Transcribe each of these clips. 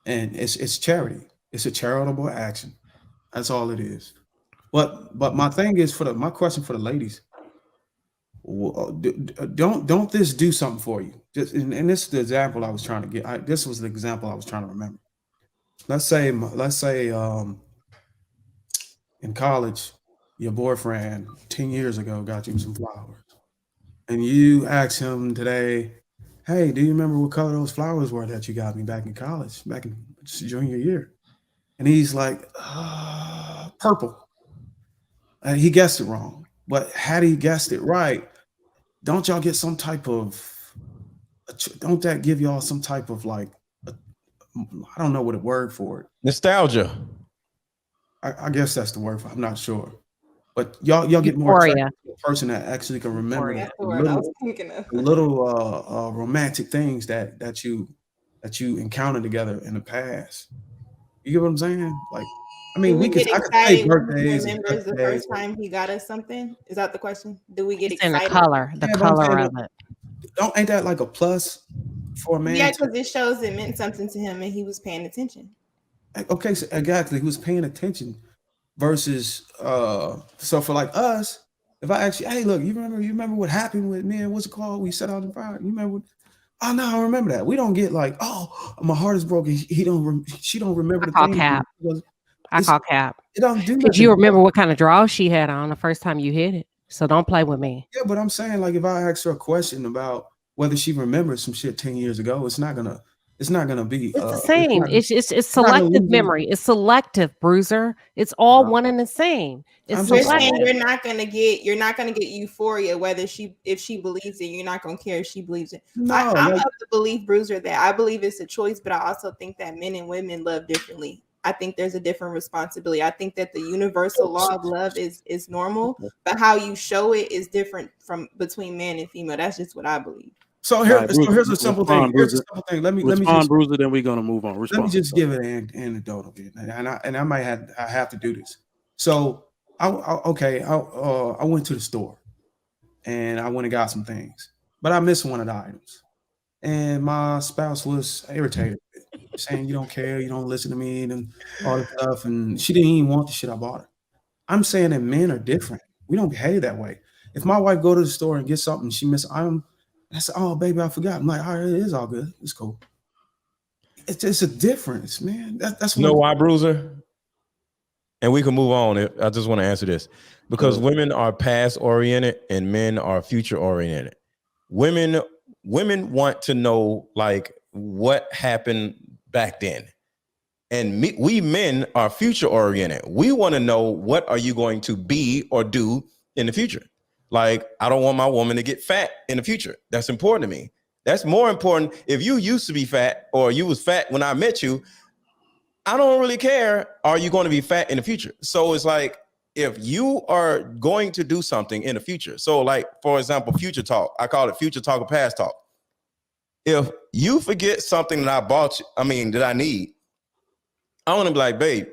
and it's charity. It's a charitable action. That's all it is. But my thing is my question for the ladies. Don't this do something for you? Just and this is the example I was trying to get. This was the example I was trying to remember. Let's say in college, your boyfriend 10 years ago got you some flowers, and you ask him today, "Hey, do you remember what color those flowers were that you got me back in college, back in junior year?" And he's like, "Purple." And he guessed it wrong. But had he guessed it right, don't y'all get some type of don't that give y'all some type of like I don't know what a word for it. Nostalgia. I guess that's the word for it. I'm not sure. But y'all get more attracted Euphoria. to a person that actually can remember Euphoria. the That's the word I was thinking of. little romantic things that you encountered together in the past. You get what I'm saying? Like, I Do mean, we get I could say excited when he birthdays and remembers the birthdays. first time he got us something? Is that the question? Do we get It's in the excited? color, the Yeah, but I'm color saying of it. ain't that like a plus for a man Yeah, to because it shows it meant something to him and he was paying attention. okay, so exactly who's paying attention versus so for like us, if I ask you, hey, look, you remember what happened with me and what's it called? We set out in fire. You remember? Oh no, I remember that. We don't get like, oh, my heart is broken. She don't remember I the call thing cap. because I it's call cap. it don't do Because you nothing. remember what kind of draws she had on the first time you hit it. So don't play with me. Yeah, but I'm saying like if I ask her a question about whether she remembers some shit 10 years ago, it's not gonna be It's the it's same. not It's it's not gonna selective lose any. memory. It's selective, Bruiser. It's all one and the same. It's I'm You're just saying selective. you're not gonna get euphoria whether if she believes it. You're not gonna care if she believes it. no I'm like of the belief, Bruiser, that I believe it's a choice, but I also think that men and women love differently. I think there's a different responsibility. I think that the universal law of love is normal, but how you show it is different from between man and female. That's just what I believe. so All right, so Bruiser, here's a simple thing. respond, Here's a Bruiser. simple thing. Let me Respond, just Bruiser. Then we're gonna move on. let me Respond. just give an anecdote of it, and I might have to do this. So I went to the store and I went and got some things, but I missed one of the items, and my spouse was irritated, saying you don't care, you don't listen to me, and all this stuff, and she didn't even want the shit I bought her. I'm saying that men are different. We don't behave that way. If my wife go to the store and get something, she miss an item, I say, "Oh, baby, I forgot." I'm like, "All right, it is all good. It's cool." It's a difference, man. That's You what know I'm. why, Bruiser? And we can move on. I just want to answer this because women are past oriented and men are future oriented. Women want to know like what happened back then. And we men are future oriented. We want to know what are you going to be or do in the future. Like, I don't want my woman to get fat in the future. That's important to me. That's more important. If you used to be fat or you was fat when I met you, I don't really care. Are you going to be fat in the future? So it's like, if you are going to do something in the future, so like, for example, future talk, I call it future talk or past talk. If you forget something that I bought you, that I need, I want to be like, babe,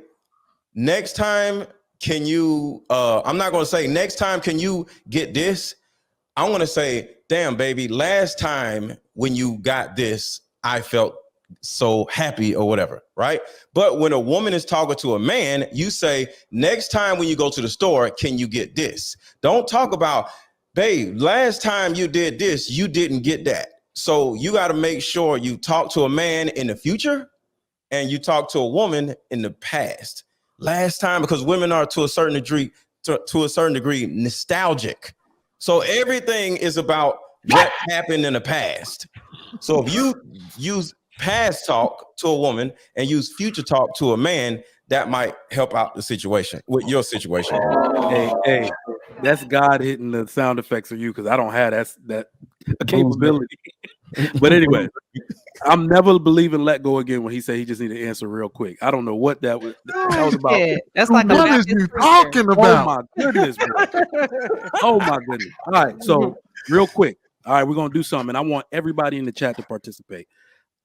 next time, can you, I'm not going to say next time, can you get this? I want to say, damn, baby, last time when you got this, I felt so happy or whatever, right? But when a woman is talking to a man, you say, next time when you go to the store, can you get this? Don't talk about, babe, last time you did this, you didn't get that. So you got to make sure you talk to a man in the future and you talk to a woman in the past. Last time, because women are to a certain degree nostalgic. So everything is about what happened in the past. So if you use past talk to a woman and use future talk to a man, that might help out the situation with your situation. Hey, that's God hitting the sound effects of you because I don't have that capability. But anyway, I'm never believing let go again when he said he just need to answer real quick. I don't know what that was. That was about. Shit. That's like a What is Baptist you preacher. talking Oh about? my goodness, bro. Oh my goodness. All right, so real quick. All right, we're gonna do something. And I want everybody in the chat to participate.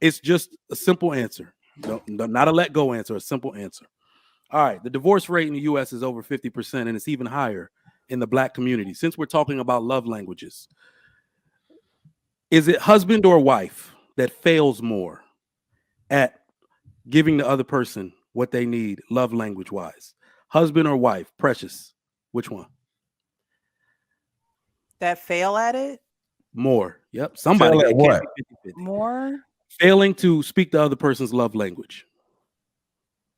It's just a simple answer. Not a let go answer, a simple answer. All right, the divorce rate in the US is over 50%, and it's even higher in the Black community. Since we're talking about love languages, is it husband or wife that fails more at giving the other person what they need, love language wise? Husband or wife? Precious. Which one? That fail at it More. Yep. Somebody. Fail at It what? can't be 50-50. more. Failing to speak the other person's love language.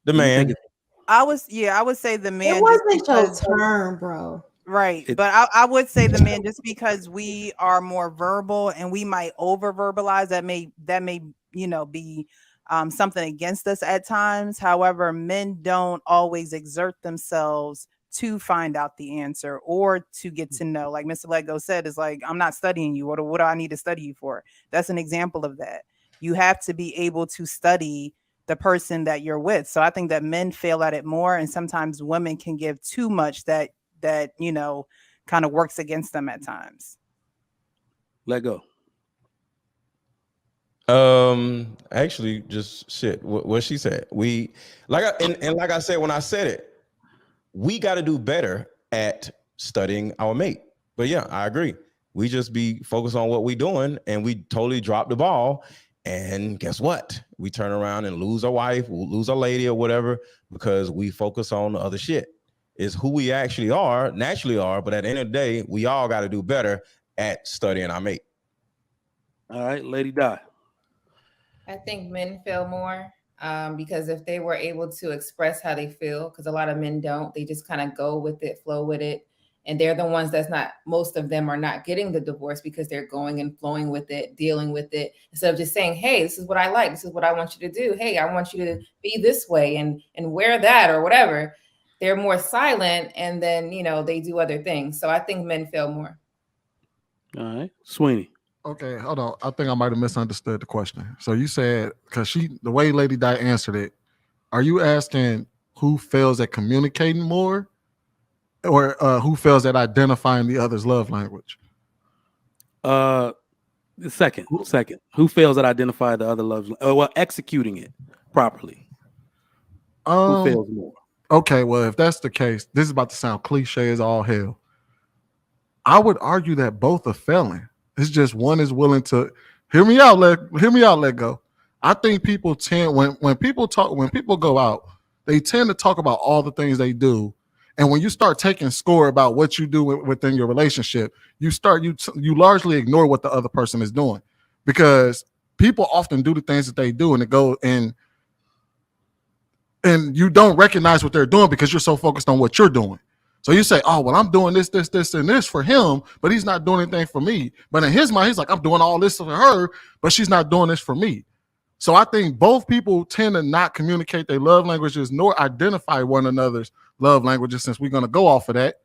The Do you man. think it's- I would say the man. It just wasn't your because- turn, bro. Right. It- But I would say the man, just because we are more verbal and we might over verbalize, that may, be something against us at times. However, men don't always exert themselves to find out the answer or to get to know. Like Mr. Lego said, is like, I'm not studying you. What do I need to study you for? That's an example of that. You have to be able to study the person that you're with. So I think that men fail at it more, and sometimes women can give too much that kind of works against them at times. Let go. Actually, just shit. What she said. We like I said when I said it, we got to do better at studying our mate. But yeah, I agree. We just be focused on what we doing, and we totally drop the ball. And guess what? We turn around and lose our wife, we'll lose our lady or whatever, because we focus on the other shit. Is who we actually are, naturally are, but at the end of the day, we all got to do better at studying our mate. All right, Lady Di. I think men feel more because if they were able to express how they feel, because a lot of men don't, they just kind of go with it, flow with it. And they're the ones most of them are not getting the divorce because they're going and flowing with it, dealing with it, instead of just saying, hey, this is what I like. This is what I want you to do. Hey, I want you to be this way and wear that or whatever. They're more silent, and then, they do other things. So I think men fail more. All right, Sweeney. Okay, hold on. I think I might have misunderstood the question. So you said, because the way Lady Di answered it, are you asking who fails at communicating more, or who fails at identifying the other's love language? Second. Who fails at identify the other love? Executing it properly. Who fails more? Okay, well, if that's the case, this is about to sound cliche as all hell. I would argue that both are failing. It's just one is willing to hear me out, let go. I think people tend when people go out, they tend to talk about all the things they do. And when you start taking score about what you do within your relationship, you largely ignore what the other person is doing, because people often do the things that they do and you don't recognize what they're doing because you're so focused on what you're doing. So you say, oh, well, I'm doing this, and this for him, but he's not doing anything for me. But in his mind, he's like, I'm doing all this for her, but she's not doing this for me. So I think both people tend to not communicate their love languages nor identify one another's love languages, since we're going to go off of that.